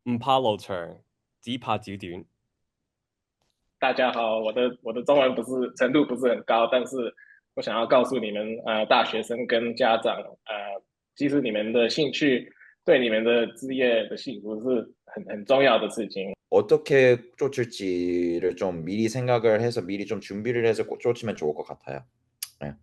唔怕路長，只怕腳短。大家好，我的中文不是程度不是很高，但是我想要告诉你们，大学生跟家长，其实你们的兴趣对你们的职业的幸福是很重要的事情。어떻게 쫓을지를 좀 미리 생각을 해서 미리 좀 준비를 해서 쫓으면 좋을 것 같아요. 네.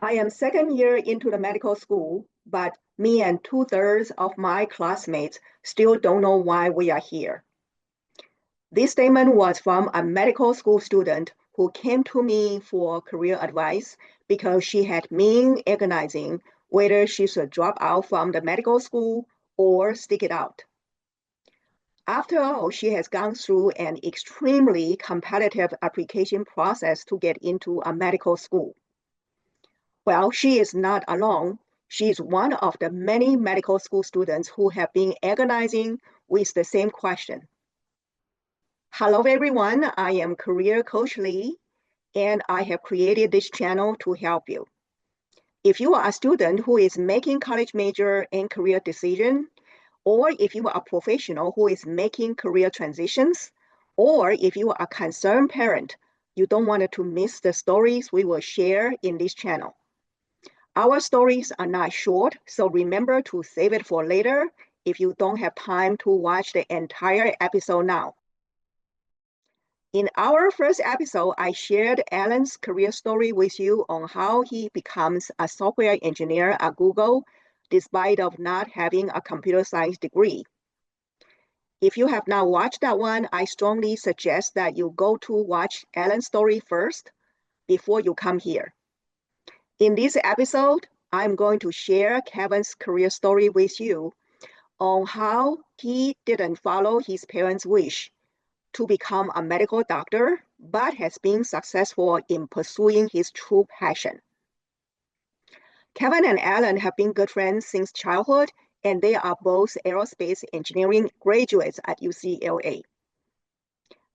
I am second year into the medical school, but me and 2/3 of my classmates still don't know why we are here. This statement was from a medical school student who came to me for career advice because she had been agonizing whether she should drop out from the medical school or stick it out. After all, she has gone through an extremely competitive application process to get into a medical school. Well, she is not alone. She is one of the many medical school students who have been agonizing with the same question. Hello, everyone. I am Career Coach Lee, and I have created this channel to help you. If you are a student who is making college major and career decision, or if you are a professional who is making career transitions, or if you are a concerned parent, you don't want to miss the stories we will share in this channel. Our stories are not short, so remember to save it for later if you don't have time to watch the entire episode now. In our first episode, I shared Alan's career story with you on how he becomes a software engineer at Google, despite of not having a computer science degree. If you have not watched that one, I strongly suggest that you go to watch Alan's story first before you come here. In this episode, I'm going to share Kevin's career story with you on how he didn't follow his parents' wish to become a medical doctor, but has been successful in pursuing his true passion. Kevin and Alan have been good friends since childhood, and they are both aerospace engineering graduates at UCLA.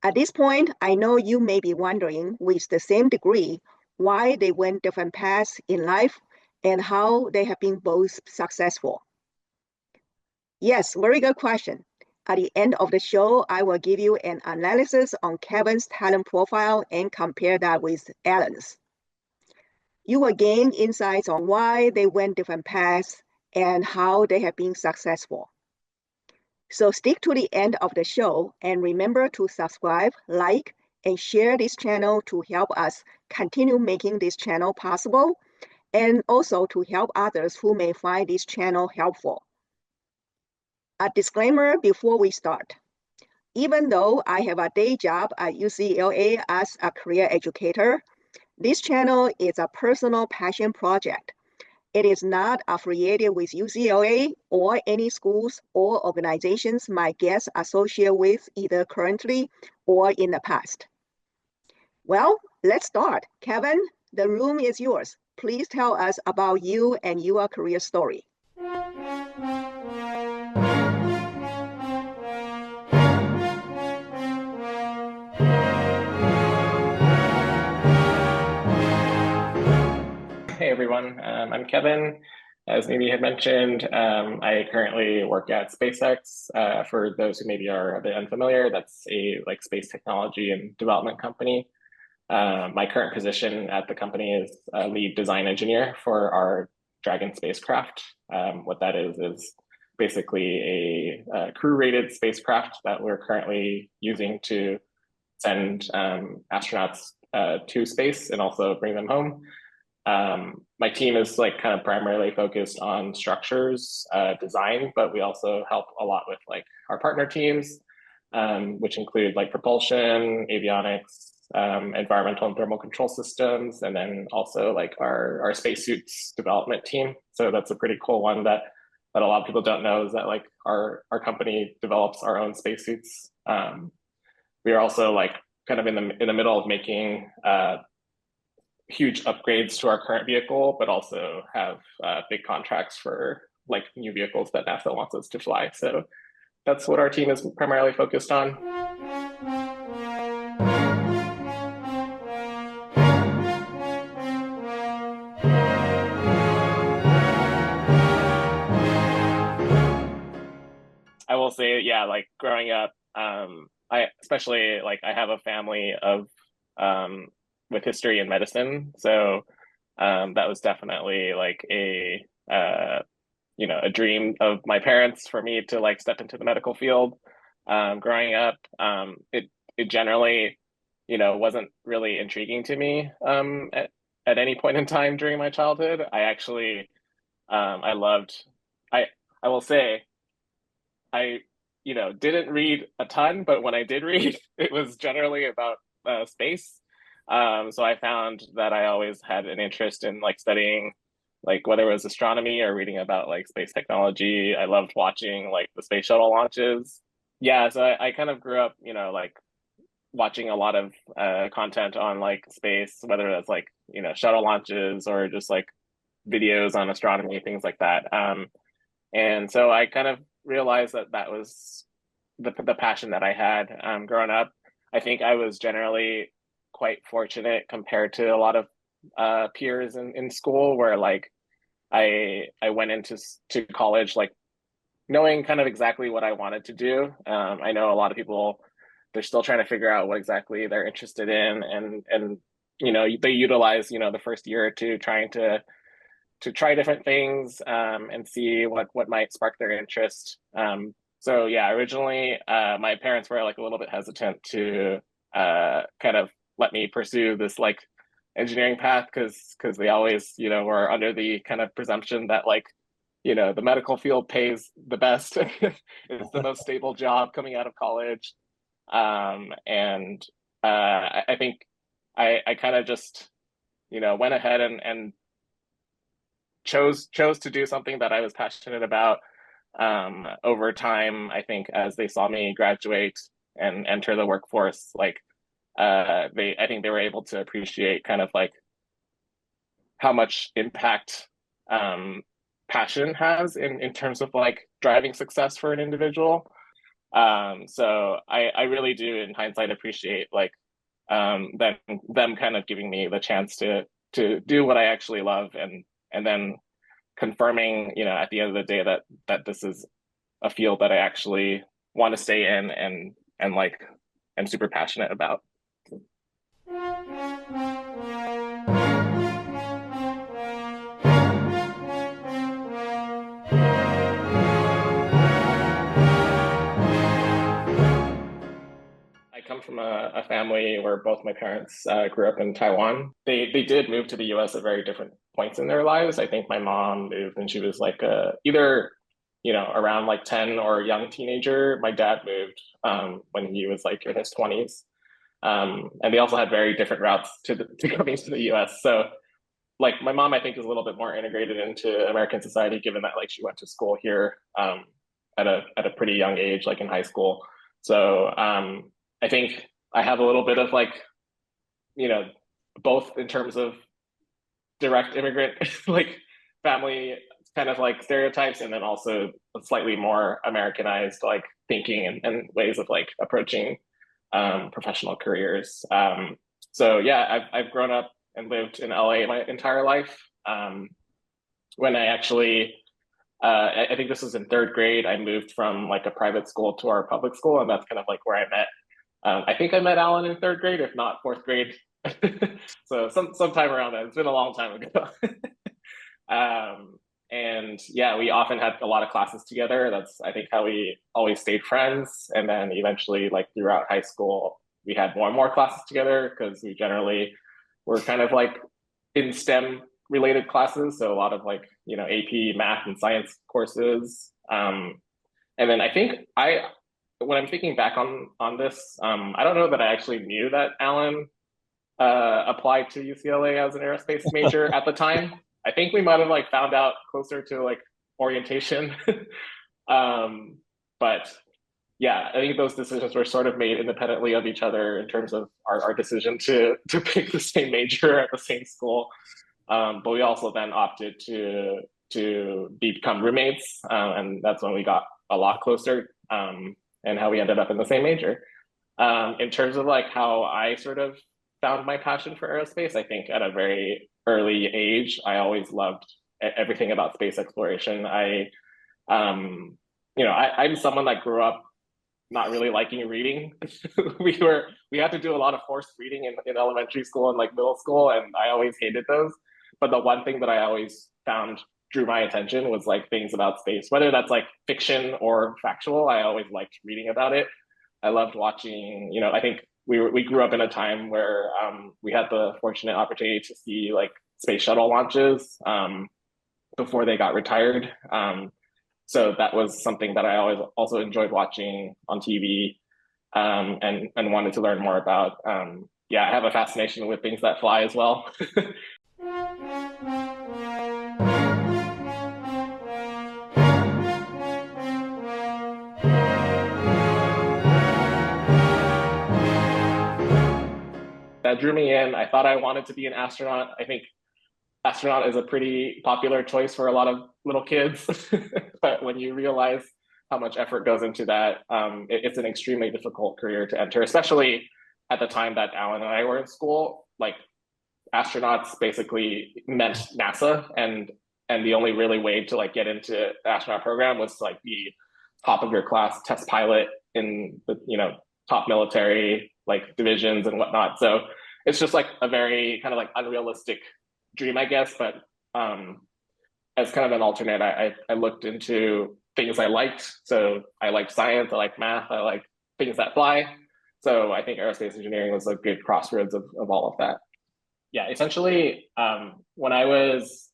At this point, I know you may be wondering, with the same degree, why they went different paths in life and how they have been both successful. Yes, very good question. At the end of the show, I will give you an analysis on Kevin's talent profile and compare that with Alan's. You will gain insights on why they went different paths and how they have been successful. So stick to the end of the show and remember to subscribe, like, and share this channel to help us continue making this channel possible, and also to help others who may find this channel helpful. A disclaimer before we start. Even though I have a day job at UCLA as a career educator, this channel is a personal passion project. It is not affiliated with UCLA or any schools or organizations my guests associate with either currently or in the past. Well, let's start. Kevin, the room is yours. Please tell us about you and your career story. Hey everyone, I'm Kevin. As Mimi had mentioned, I currently work at SpaceX. For those who maybe are a bit unfamiliar, that's a space technology and development company. My current position at the company is lead design engineer for our Dragon spacecraft. What that is basically a crew-rated spacecraft that we're currently using to send astronauts to space and also bring them home. My team is kind of primarily focused on structures design, but we also help a lot with our partner teams, which include propulsion, avionics, environmental and thermal control systems, and then also our spacesuits development team. So that's a pretty cool one that a lot of people don't know, is that our company develops our own spacesuits. We are also like kind of in the middle of making huge upgrades to our current vehicle, but also have big contracts for like new vehicles that NASA wants us to fly. So that's what our team is primarily focused on. I will say, yeah, like growing up, I especially like I have a family of with history in medicine, so that was definitely like a a dream of my parents for me to like step into the medical field. Growing up, it generally, wasn't really intriguing to me at any point in time during my childhood. I actually I loved I will say I didn't read a ton, but when I did read, it was generally about space. So I found that I always had an interest in like studying, like whether it was astronomy or reading about like space technology. I loved watching like the space shuttle launches. Yeah, so I kind of grew up, like watching a lot of content on like space, whether that's like shuttle launches or just like videos on astronomy, things like that. And so I kind of realized that that was the passion that I had growing up. I think I was generally quite fortunate compared to a lot of peers in school, where like I went into college like knowing kind of exactly what I wanted to do. I know a lot of people, they're still trying to figure out what exactly they're interested in, and they utilize the first year or two trying to try different things and see what might spark their interest. So yeah, originally my parents were like a little bit hesitant to kind of let me pursue this like engineering path because they always were under the kind of presumption that like the medical field pays the best. It's the most stable job coming out of college. And I think I kind of just went ahead and chose to do something that I was passionate about. Over time, I think as they saw me graduate and enter the workforce, like I think they were able to appreciate kind of like how much impact passion has in terms of like driving success for an individual. So I really do, in hindsight, appreciate like them kind of giving me the chance to do what I actually love, and then confirming at the end of the day that this is a field that I actually want to stay in and like I'm super passionate about. I come from a family where both my parents grew up in Taiwan. They did move to the US at very different points in their lives. I think my mom moved when she was like either around like 10 or a young teenager. My dad moved when he was like in his 20s. And they also had very different routes to coming to the US. So like my mom, I think, is a little bit more integrated into American society, given that like she went to school here at a pretty young age, like in high school. So I think I have a little bit of like, both in terms of direct immigrant like family kind of like stereotypes, and then also slightly more Americanized like thinking and ways of like approaching professional careers. So yeah, I've grown up and lived in LA my entire life. When I actually I think this was in third grade, I moved from like a private school to our public school, and that's kind of like where I met. I think I met Alan in third grade, if not fourth grade. So sometime around that. It's been a long time ago. And yeah, we often had a lot of classes together. That's, I think, how we always stayed friends. And then eventually, like throughout high school, we had more and more classes together because we generally were kind of like in STEM related classes. So a lot of like, AP math and science courses. And then I think when I'm thinking back on this, I don't know that I actually knew that Alan applied to UCLA as an aerospace major at the time. I think we might have like found out closer to like orientation. yeah, I think those decisions were sort of made independently of each other in terms of our decision to pick the same major at the same school. But we also then opted to become roommates, and that's when we got a lot closer, and how we ended up in the same major. In terms of like how I sort of found my passion for aerospace, I think at a very early age, I always loved everything about space exploration. I'm someone that grew up not really liking reading. We had to do a lot of forced reading in elementary school and like middle school, and I always hated those. But the one thing that I always found drew my attention was like things about space, whether that's like fiction or factual. I always liked reading about it. I loved watching. I think we grew up in a time where we had the fortunate opportunity to see like space shuttle launches before they got retired. So that was something that I always also enjoyed watching on TV, and wanted to learn more about. Yeah, I have a fascination with things that fly as well. That drew me in. I thought I wanted to be an astronaut. I think astronaut is a pretty popular choice for a lot of little kids, but when you realize how much effort goes into that, it's an extremely difficult career to enter, especially at the time that Alan and I were in school. Like astronauts basically meant NASA, and the only really way to like get into the astronaut program was to like be top of your class test pilot in the top military like divisions and whatnot. So it's just like a very kind of like unrealistic dream, I guess. But as kind of an alternate, I looked into things I liked. So I liked science, I liked math, I liked things that fly. So I think aerospace engineering was a good crossroads of all of that. Yeah, essentially, when I was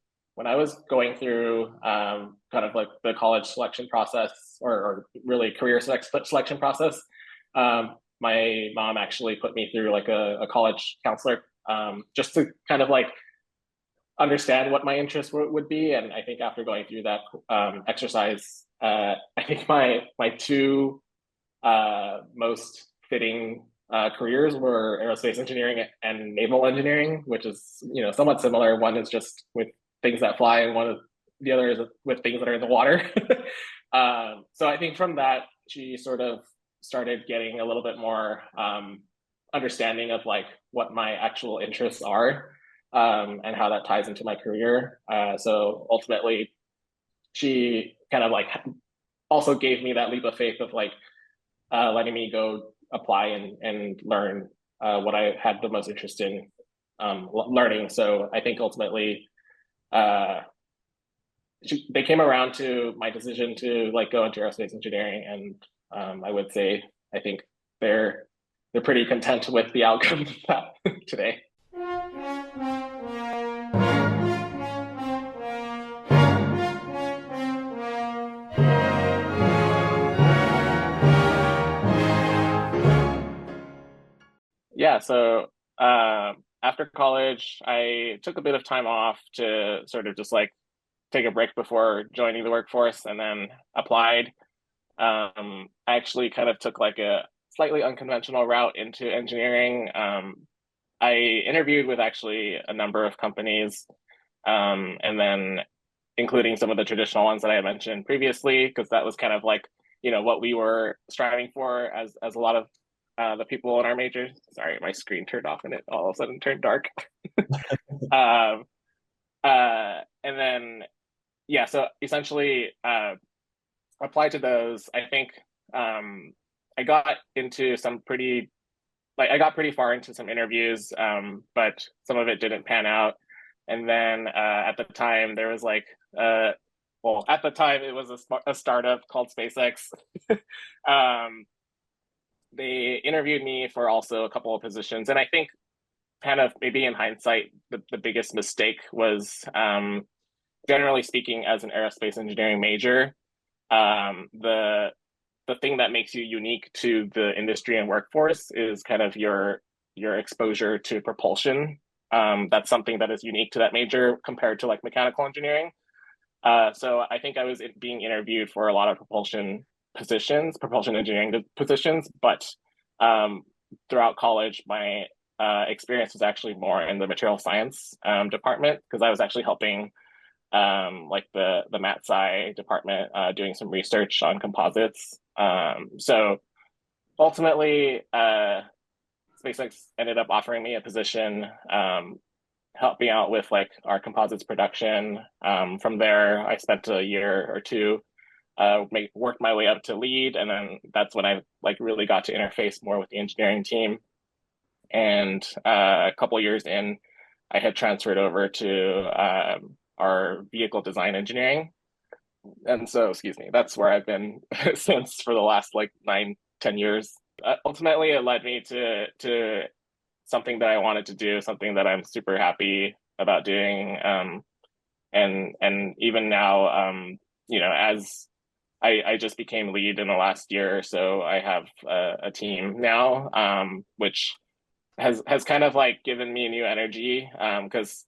going through kind of like the college selection process, or really career selection process, my mom actually put me through like a college counselor, just to kind of like understand what my interests would be. And I think after going through that exercise, I think my two most fitting careers were aerospace engineering and naval engineering, which is somewhat similar. One is just with things that fly, and the other is with things that are in the water. So I think from that, she sort of started getting a little bit more understanding of like what my actual interests are, and how that ties into my career. So ultimately, she kind of like also gave me that leap of faith of like letting me go apply and learn what I had the most interest in learning. So I think ultimately they came around to my decision to like go into aerospace engineering, and I would say I think they're pretty content with the outcome of that today. Yeah, so after college, I took a bit of time off to sort of just like take a break before joining the workforce, and then applied. I actually kind of took like a slightly unconventional route into engineering. I interviewed with actually a number of companies, and then including some of the traditional ones that I mentioned previously, because that was kind of like what we were striving for as a lot of the people in our major. Sorry, my screen turned off and it all of a sudden turned dark. And then yeah, so essentially applied to those. I think I got into I got pretty far into some interviews, but some of it didn't pan out. And then at the time there was like at the time it was a startup called SpaceX. They interviewed me for also a couple of positions, and I think kind of maybe in hindsight the biggest mistake was, generally speaking, as an aerospace engineering major, the thing that makes you unique to the industry and workforce is kind of your exposure to propulsion. That's something that is unique to that major compared to like mechanical engineering. So I think I was being interviewed for a lot of propulsion positions, propulsion engineering positions, but throughout college, my experience was actually more in the material science department, because I was actually helping like the Mat Sci department doing some research on composites. So ultimately, SpaceX ended up offering me a position helping out with like our composites production. From there, I spent a year or two, worked my way up to lead, and then that's when I like really got to interface more with the engineering team. And a couple years in, I had transferred over to our vehicle design engineering. And so, excuse me, that's where I've been since for the last like 9-10 years. Ultimately, it led me to something that I wanted to do, something that I'm super happy about doing. And even now, you know, as I just became lead in the last year or so, I have a team now, which has kind of like given me new energy, because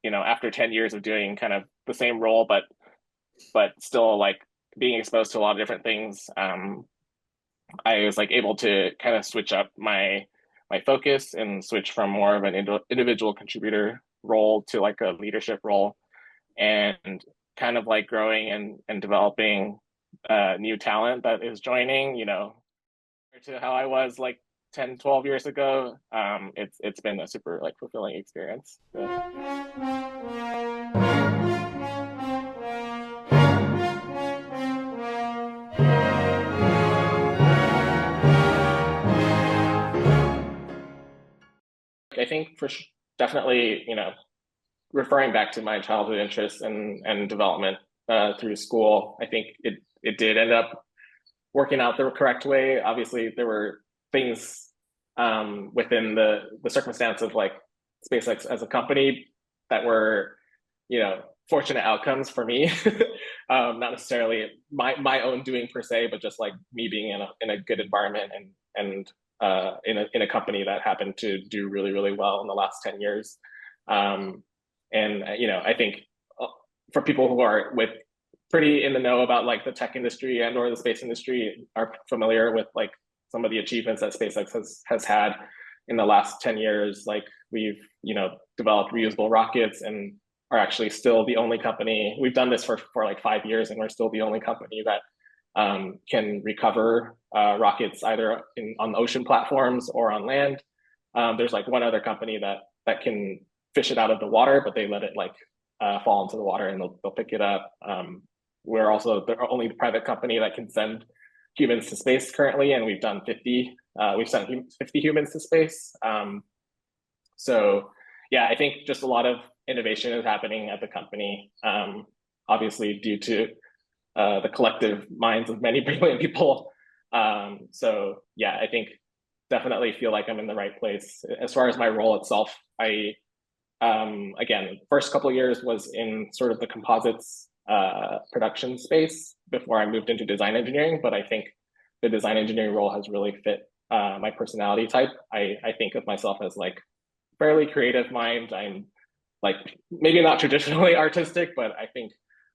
you know, after 10 years of doing kind of the same role, but still like being exposed to a lot of different things, I was like able to kind of switch up my focus and switch from more of an individual contributor role to like a leadership role, and kind of like growing and developing new talent that is joining, you know, to how I was like 10-12 years ago. It's been a super like fulfilling experience. So. I think definitely, you know, referring back to my childhood interests and development through school, I think it did end up working out the correct way. Obviously, there were things within the circumstance of like SpaceX as a company that were, you know, fortunate outcomes for me. Not necessarily my own doing per se, but just like me being in a good environment and in a company that happened to do really, really well in the last 10 years. And you know, I think for people who are pretty in the know about like the tech industry and or the space industry, are familiar with like some of the achievements that SpaceX has had in the last 10 years. Like we've, you know, developed reusable rockets and are actually still the only company. We've done this for like 5 years, and we're still the only company that can recover rockets either on ocean platforms or on land. There's like one other company that can fish it out of the water, but they let it like fall into the water and they'll pick it up. We're also the only private company that can send humans to space currently, and we've done 50. We've sent 50 humans to space. So yeah, I think just a lot of innovation is happening at the company, obviously due to the collective minds of many brilliant people. So yeah, I think definitely feel like I'm in the right place. As far as my role itself, I again, first couple of years was in sort of the composites production space before I moved into design engineering, but I think the design engineering role has really fit my personality type. I think of myself as like fairly creative mind. I'm like maybe not traditionally artistic, but I think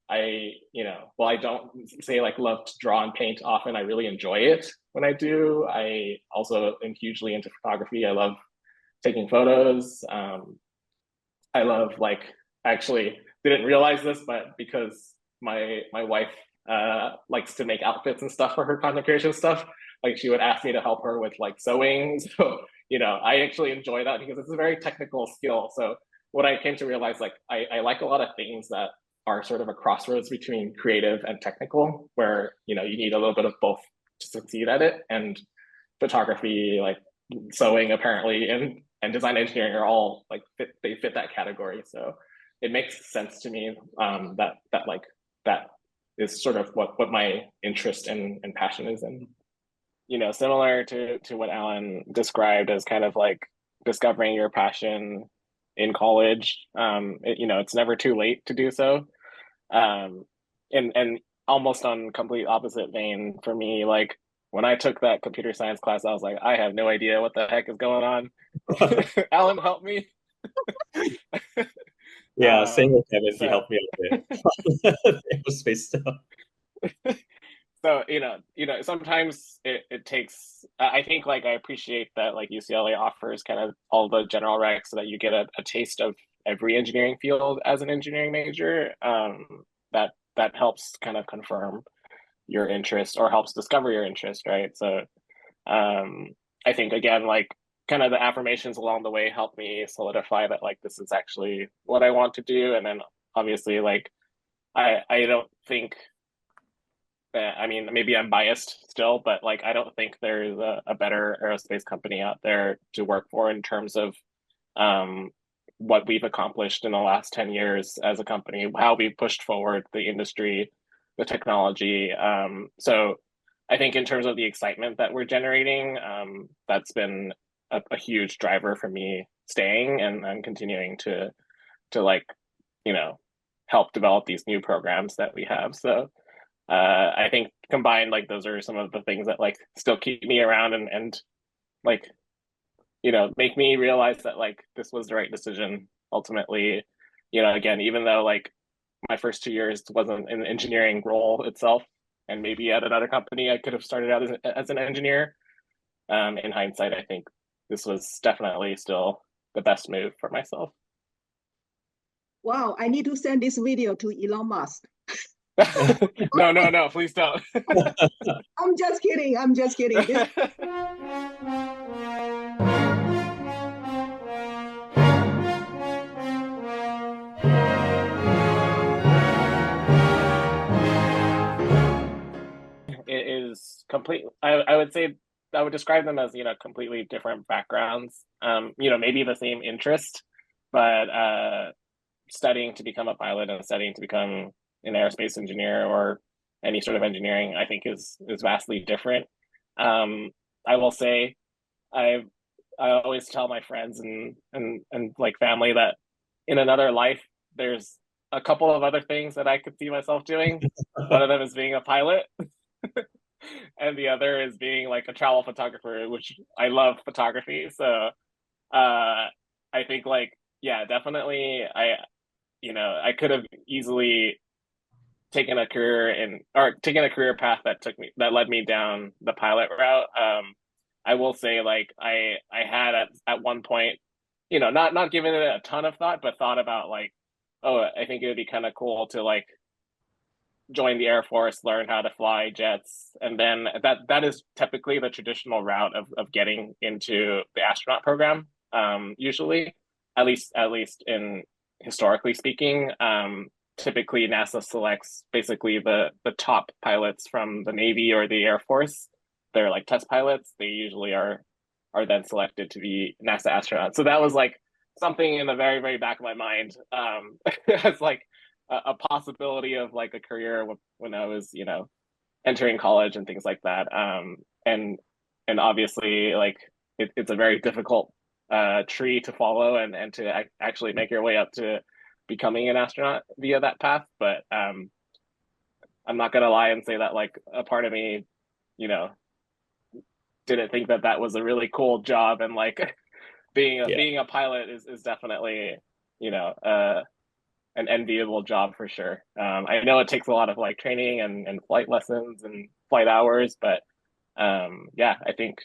you know, while I don't say like love to draw and paint often, I really enjoy it when I do. I also am hugely into photography. I love taking photos. I love like, actually didn't realize this, but because my wife likes to make outfits and stuff for her content creation stuff, like she would ask me to help her with like sewing. So, you know, I actually enjoy that because it's a very technical skill. So what I came to realize, like I like a lot of things that are sort of a crossroads between creative and technical, where, you know, you need a little bit of both to succeed at it. And photography, like sewing apparently, and design engineering are all like they fit that category. So it makes sense to me that is sort of what my interest and passion is in. You know, similar to what Alan described as kind of like discovering your passion in college. You know, it's never too late to do so. And almost on complete opposite vein for me, like when I took that computer science class, I was like, I have no idea what the heck is going on. Alan, help me. Yeah, same with Kevin. So, he helped me a bit. Aerospace stuff. So, sometimes it takes, I think like I appreciate that like UCLA offers kind of all the general recs so that you get a taste of every engineering field as an engineering major. That helps kind of confirm your interest or helps discover your interest, right? So I think again, like kind of the affirmations along the way help me solidify that like this is actually what I want to do. And then obviously like I don't think that, I mean, maybe I'm biased still, but like I don't think there's a better aerospace company out there to work for in terms of what we've accomplished in the last 10 years as a company, how we've pushed forward the industry, the technology. So I think in terms of the excitement that we're generating, that's been a huge driver for me staying and continuing to like, help develop these new programs that we have. So I think combined, like those are some of the things that like still keep me around and like, make me realize that like this was the right decision ultimately. Again, even though like my first 2 years wasn't an engineering role itself, and maybe at another company I could have started out as an engineer. In hindsight, I think this was definitely still the best move for myself. Wow, I need to send this video to Elon Musk. No, please don't. I'm just kidding. I'm just kidding. It is complete. I would say I would describe them as completely different backgrounds. Maybe the same interest, but studying to become a pilot and studying to become an aerospace engineer or any sort of engineering, I think is vastly different. I will say, I always tell my friends and like family that in another life there's a couple of other things that I could see myself doing. One of them is being a pilot. And the other is being like a travel photographer, which I love photography. So I think like, yeah, definitely I could have easily taken a career path that led me down the pilot route. I will say like I had at one point, not given it a ton of thought, but thought about like, oh, I think it would be kind of cool to like join the Air Force, learn how to fly jets, and then that is typically the traditional route of getting into the astronaut program. Usually, at least in historically speaking, typically NASA selects basically the top pilots from the Navy or the Air Force. They're like test pilots. They usually are then selected to be NASA astronauts. So that was like something in the very, very back of my mind as like a possibility of like a career when I was, entering college and things like that. And obviously like it's a very difficult tree to follow and to actually make your way up to becoming an astronaut via that path. But I'm not gonna lie and say that like a part of me, didn't think that was a really cool job, and like being a pilot is definitely an enviable job for sure. I know it takes a lot of like training and flight lessons and flight hours, but yeah, I think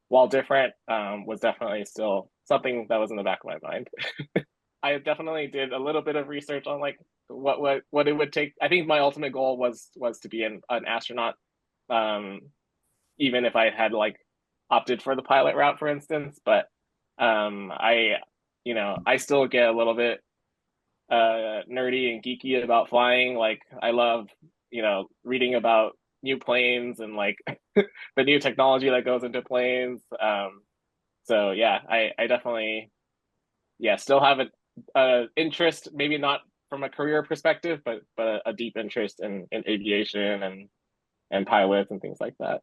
while different, was definitely still something that was in the back of my mind. I definitely did a little bit of research on like what it would take. I think my ultimate goal was to be an astronaut, even if I had like opted for the pilot route, for instance. But I still get a little bit nerdy and geeky about flying. Like I love reading about new planes and like the new technology that goes into planes. So yeah, I definitely still have a interest, maybe not from a career perspective, but a deep interest in aviation and pilots and things like that.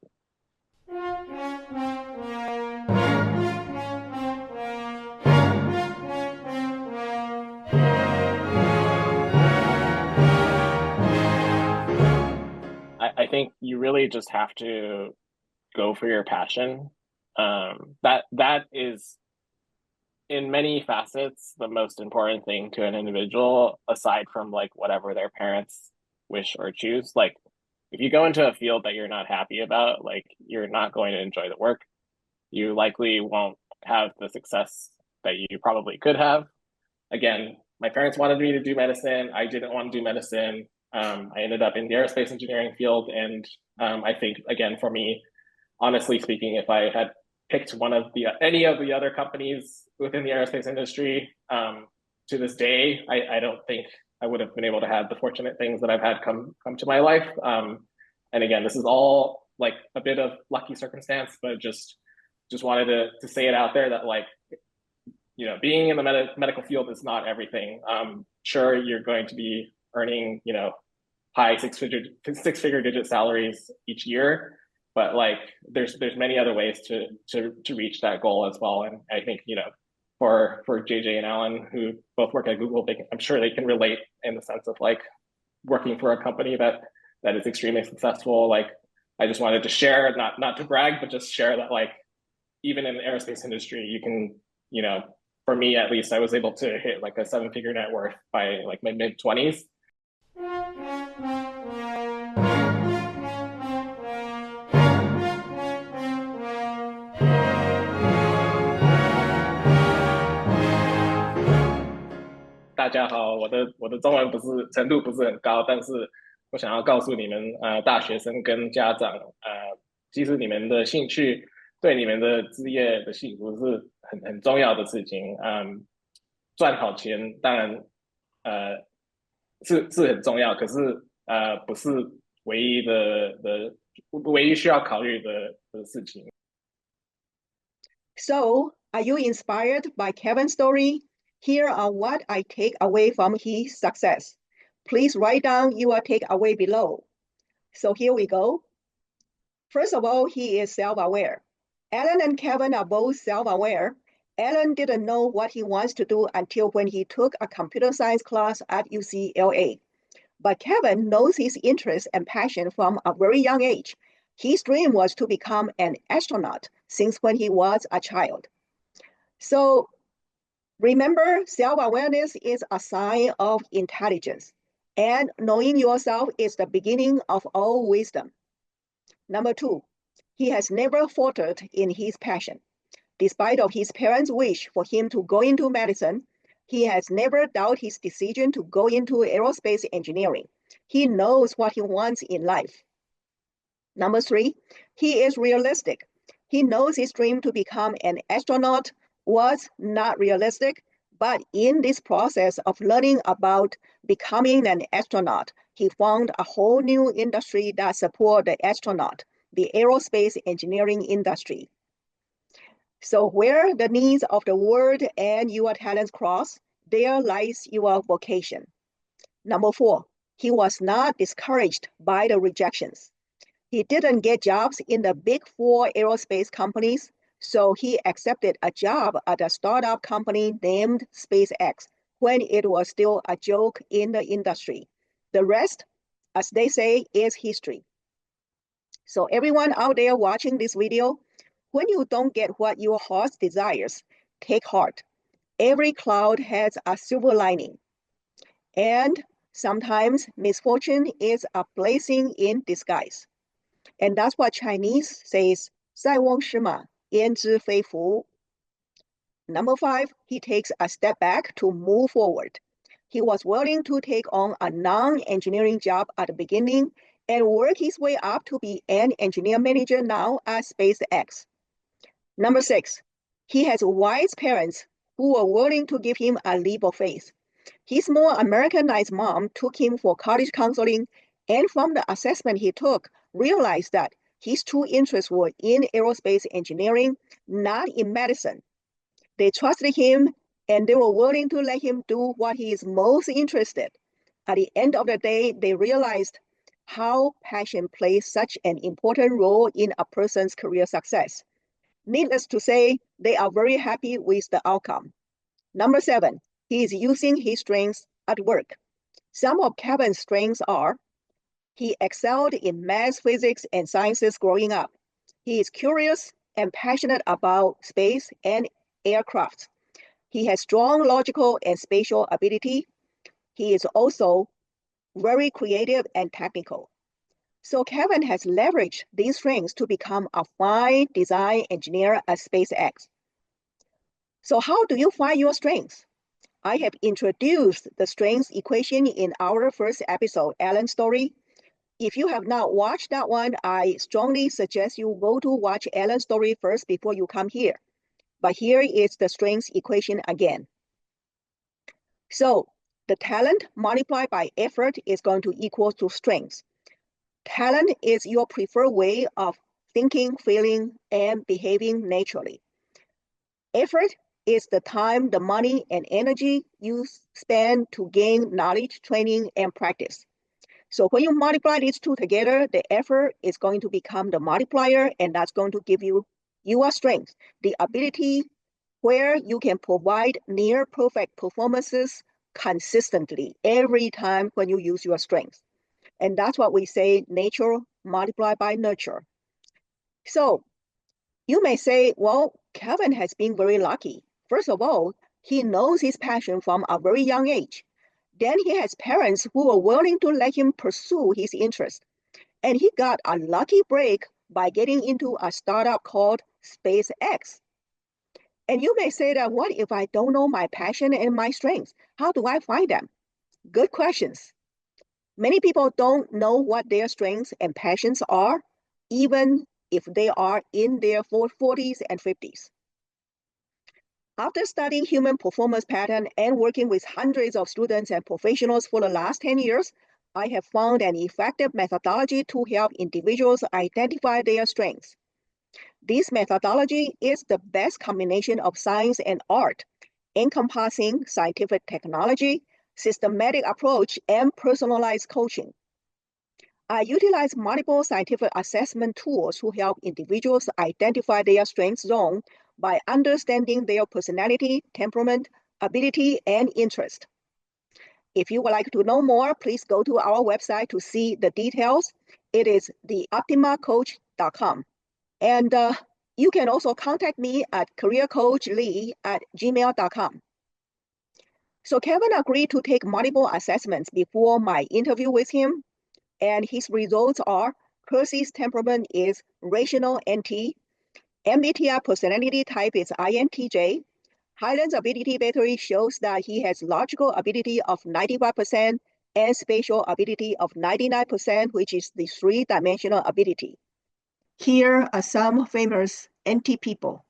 I think you really just have to go for your passion. That is in many facets the most important thing to an individual, aside from like whatever their parents wish or choose. Like if you go into a field that you're not happy about, like you're not going to enjoy the work. You likely won't have the success that you probably could have. Again, my parents wanted me to do medicine. I didn't want to do medicine. I ended up in the aerospace engineering field. And I think, again, for me, honestly speaking, if I had picked any of the other companies within the aerospace industry, to this day, I don't think I would have been able to have the fortunate things that I've had come to my life. And again, this is all like a bit of lucky circumstance, but just wanted to say it out there that, like, you know, being in the medical field is not everything. Sure, you're going to be earning, you know, high six-figure digit salaries each year, but like there's many other ways to reach that goal as well. And I think, you know, for JJ and Alan, who both work at Google, I'm sure they can relate in the sense of like working for a company that is extremely successful. Like, I just wanted to share, not to brag, but just share that, like, even in the aerospace industry, you can, you know, for me at least, I was able to hit like a 7-figure net worth by like my mid-20s.大家好，我的中文程度不是很高，但是我想要告诉你们，大学生跟家长，其实你们的兴趣对你们的职业的幸福是很重要的事情。赚好钱当然是很重要，可是不是唯一需要考虑的事情。So, are you inspired by Kevin's story? Here are what I take away from his success. Please write down your takeaway below. So here we go. First of all, he is self-aware. Alan and Kevin are both self-aware. Alan didn't know what he wants to do until when he took a computer science class at UCLA. But Kevin knows his interest and passion from a very young age. His dream was to become an astronaut since when he was a child. So remember, self-awareness is a sign of intelligence, and knowing yourself is the beginning of all wisdom. Number 2, he has never faltered in his passion. Despite of his parents' wish for him to go into medicine, he has never doubted his decision to go into aerospace engineering. He knows what he wants in life. Number 3, he is realistic. He knows his dream to become an astronaut was not realistic, but in this process of learning about becoming an astronaut, he found a whole new industry that supports the astronaut, the aerospace engineering industry. So where the needs of the world and your talents cross, there lies your vocation. Number 4, he was not discouraged by the rejections. He didn't get jobs in the big 4 aerospace companies, so he accepted a job at a startup company named SpaceX when it was still a joke in the industry. The rest, as they say, is history. So everyone out there watching this video, when you don't get what your heart desires, take heart. Every cloud has a silver lining. And sometimes misfortune is a blessing in disguise. And that's what Chinese says, 塞翁失马，焉知非福. Number 5, he takes a step back to move forward. He was willing to take on a non-engineering job at the beginning and work his way up to be an engineer manager now at SpaceX. Number 6, he has wise parents who were willing to give him a leap of faith. His more Americanized mom took him for college counseling, and from the assessment he took, realized that his true interests were in aerospace engineering, not in medicine. They trusted him, and they were willing to let him do what he is most interested. At the end of the day, they realized how passion plays such an important role in a person's career success. Needless to say, they are very happy with the outcome. Number 7, he is using his strengths at work. Some of Kevin's strengths are: he excelled in math, physics, and sciences growing up. He is curious and passionate about space and aircraft. He has strong logical and spatial ability. He is also very creative and technical. So Kevin has leveraged these strengths to become a fine design engineer at SpaceX. So how do you find your strengths? I have introduced the strengths equation in our first episode, Alan's story. If you have not watched that one, I strongly suggest you go to watch Alan's story first before you come here. But here is the strengths equation again. So the talent multiplied by effort is going to equal to strengths. Talent is your preferred way of thinking, feeling, and behaving naturally. Effort is the time, the money, and energy you spend to gain knowledge, training, and practice. So when you multiply these two together, the effort is going to become the multiplier, and that's going to give you your strength, the ability where you can provide near perfect performances consistently every time when you use your strength. And that's what we say, nature multiplied by nurture. So you may say, well, Kevin has been very lucky. First of all, he knows his passion from a very young age. Then he has parents who were willing to let him pursue his interest. And he got a lucky break by getting into a startup called SpaceX. And you may say that, what if I don't know my passion and my strengths? How do I find them? Good questions. Many people don't know what their strengths and passions are, even if they are in their 40s and 50s. After studying human performance pattern and working with hundreds of students and professionals for the last 10 years, I have found an effective methodology to help individuals identify their strengths. This methodology is the best combination of science and art, encompassing scientific technology, systematic approach, and personalized coaching. I utilize multiple scientific assessment tools to help individuals identify their strength zone by understanding their personality, temperament, ability, and interest. If you would like to know more, please go to our website to see the details. It is theoptimacoach.com. And you can also contact me at careercoachlee@gmail.com. So Kevin agreed to take multiple assessments before my interview with him, and his results are: Kersey's temperament is rational NT, MBTI personality type is INTJ, Highland's ability battery shows that he has logical ability of 95% and spatial ability of 99%, which is the three-dimensional ability. Here are some famous NT people.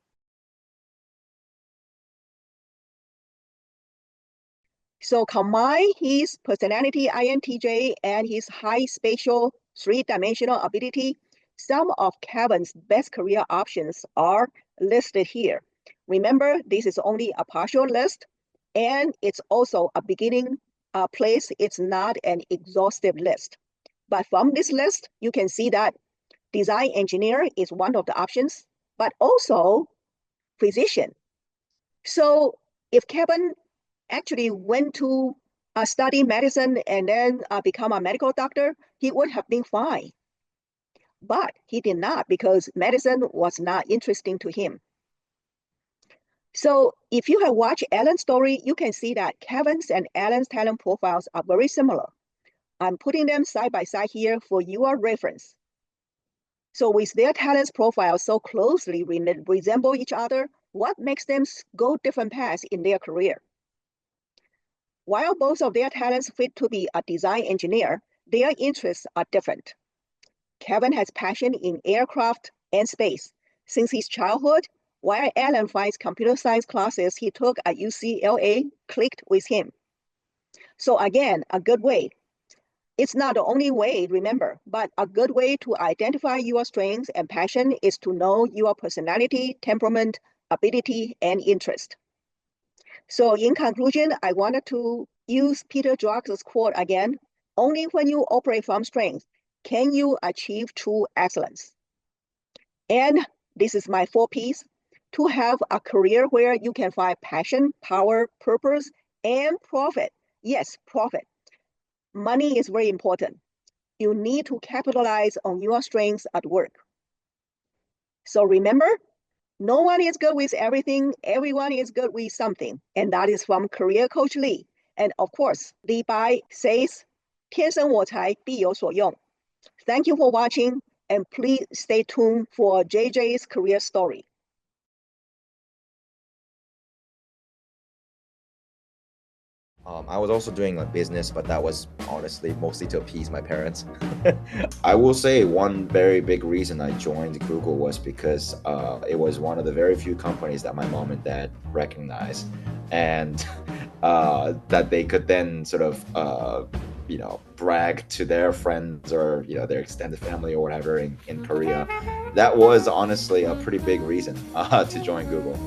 So combine his personality INTJ and his high spatial three-dimensional ability, some of Kevin's best career options are listed here. Remember, this is only a partial list, and it's also a beginning place. It's not an exhaustive list. But from this list, you can see that design engineer is one of the options, but also physician. So if Kevin actually went to study medicine and then become a medical doctor, he would have been fine. But he did not, because medicine was not interesting to him. So if you have watched Alan's story, you can see that Kevin's and Alan's talent profiles are very similar. I'm putting them side by side here for your reference. So with their talents profiles so closely resemble each other, what makes them go different paths in their career? While both of their talents fit to be a design engineer, their interests are different. Kevin has passion in aircraft and space since his childhood, while Alan finds computer science classes he took at UCLA clicked with him. So again, a good way. It's not the only way, remember, but a good way to identify your strengths and passion is to know your personality, temperament, ability, and interest. So in conclusion, I wanted to use Peter Drucker's quote again: only when you operate from strength can you achieve true excellence. And this is my 4 Ps: to have a career where you can find passion, power, purpose, and profit. Yes, profit. Money is very important. You need to capitalize on your strengths at work. So remember, no one is good with everything. Everyone is good with something. And that is from Career Coach Lee. And of course, Li Bai says, 天生我材必有所用. Thank you for watching, and please stay tuned for JJ's career story. I was also doing a business, but that was honestly mostly to appease my parents. I will say one very big reason I joined Google was because it was one of the very few companies that my mom and dad recognized, and that they could then sort of brag to their friends or their extended family or whatever in Korea. That was honestly a pretty big reason to join Google.